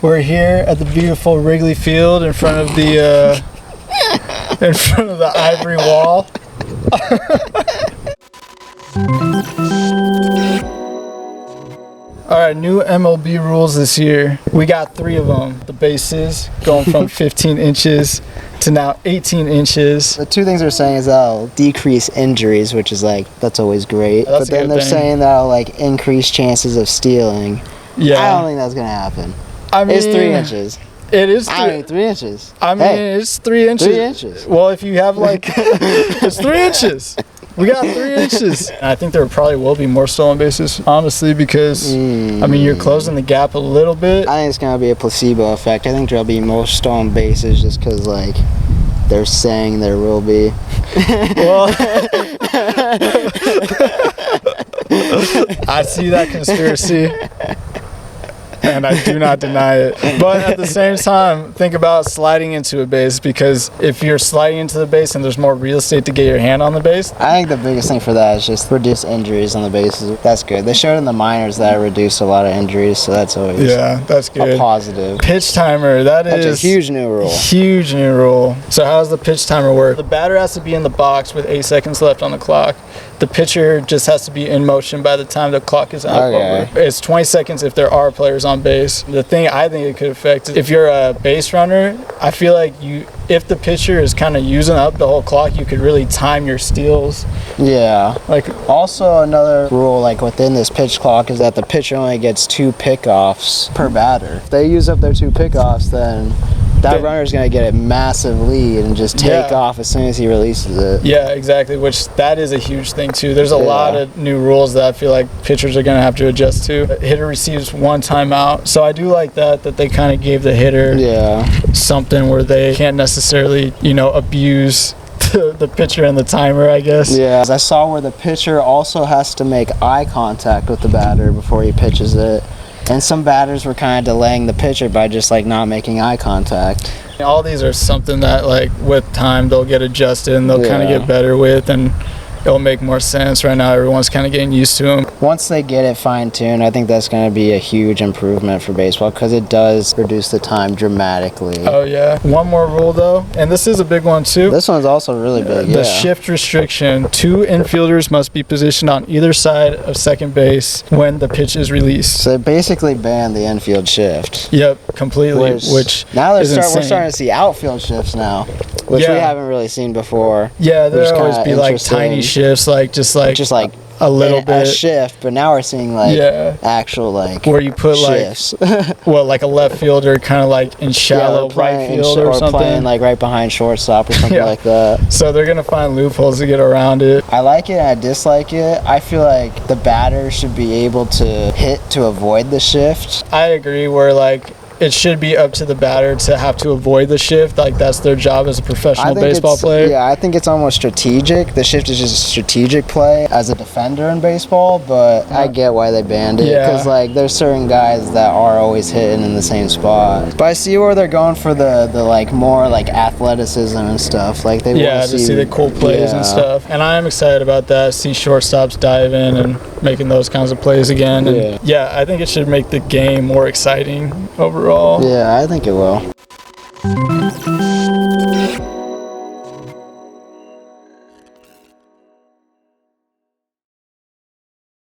We're here at the beautiful Wrigley Field in front of the ivory wall. All right, new MLB rules this year. We got 3 of them. The bases going from 15 inches to now 18 inches. The 2 things they're saying is that'll decrease injuries, which is like, that's always great. That's but then they're saying that'll like increase chances of stealing. Yeah. I don't think that's gonna happen. I mean, it's 3 inches. It is 3 inches. I mean, it's 3 inches. 3 inches. Well, if you have like, it's 3 inches. We got 3 inches. And I think there probably will be more stolen bases, honestly, because, I mean, you're closing the gap a little bit. I think it's going to be a placebo effect. I think there'll be more stolen bases just because, like, they're saying there will be. Well, I see that conspiracy. And I do not deny it. But at the same time, think about sliding into a base, because if you're sliding into the base and there's more real estate to get your hand on the base. I think the biggest thing for that is just reduce injuries on the bases. That's good. They showed in the minors that it reduced a lot of injuries, so that's always that's good. A positive. Pitch timer, that's a huge new rule. Huge new rule. So how does the pitch timer work? The batter has to be in the box with 8 seconds left on the clock. The pitcher just has to be in motion by the time the clock is up. Okay. It's 20 seconds if there are players on base. The thing I think it could affect is if you're a base runner, I feel like if the pitcher is kind of using up the whole clock, you could really time your steals. Yeah. Like, also another rule like within this pitch clock is that the pitcher only gets 2 pickoffs per batter. If they use up their 2 pickoffs, then that runner's going to get a massive lead and just take off as soon as he releases it. Yeah, exactly, which that is a huge thing too. There's a lot of new rules that I feel like pitchers are going to have to adjust to. The hitter receives 1 timeout. So I do like that they kind of gave the hitter something where they can't necessarily, abuse the pitcher and the timer, I guess. Yeah, I saw where the pitcher also has to make eye contact with the batter before he pitches it. And some batters were kind of delaying the pitcher by just like not making eye contact. All these are something that like with time they'll get adjusted and they'll kind of get better with, and it'll make more sense. Right now everyone's kind of getting used to them. Once they get it fine-tuned, I think that's going to be a huge improvement for baseball because it does reduce the time dramatically. Oh yeah. One more rule though, and this is a big one too. This one's also really big. The shift restriction. 2 infielders must be positioned on either side of second base when the pitch is released. So they basically banned the infield shift. Yep, completely. Which now we're starting to see outfield shifts now, which we haven't really seen before. Yeah, there'll always be like tiny shifts, like just like a little bit a shift, but now we're seeing like actual like where you put shifts. like a left fielder kind of like in shallow right field or something, playing like right behind shortstop or something like that. So they're gonna find loopholes to get around it. I like it and I dislike it. I feel like the batter should be able to hit to avoid the shift. I agree, where like it should be up to the batter to have to avoid the shift. Like that's their job as a professional baseball player. Yeah, I think it's almost strategic. The shift is just a strategic play as a defender in baseball, but I get why they banned it because like there's certain guys that are always hitting in the same spot. But I see where they're going for the like more like athleticism and stuff. Like they want to see the cool plays and stuff. And I am excited about that. See shortstops dive in and making those kinds of plays again. And I think it should make the game more exciting overall. Yeah, I think it will.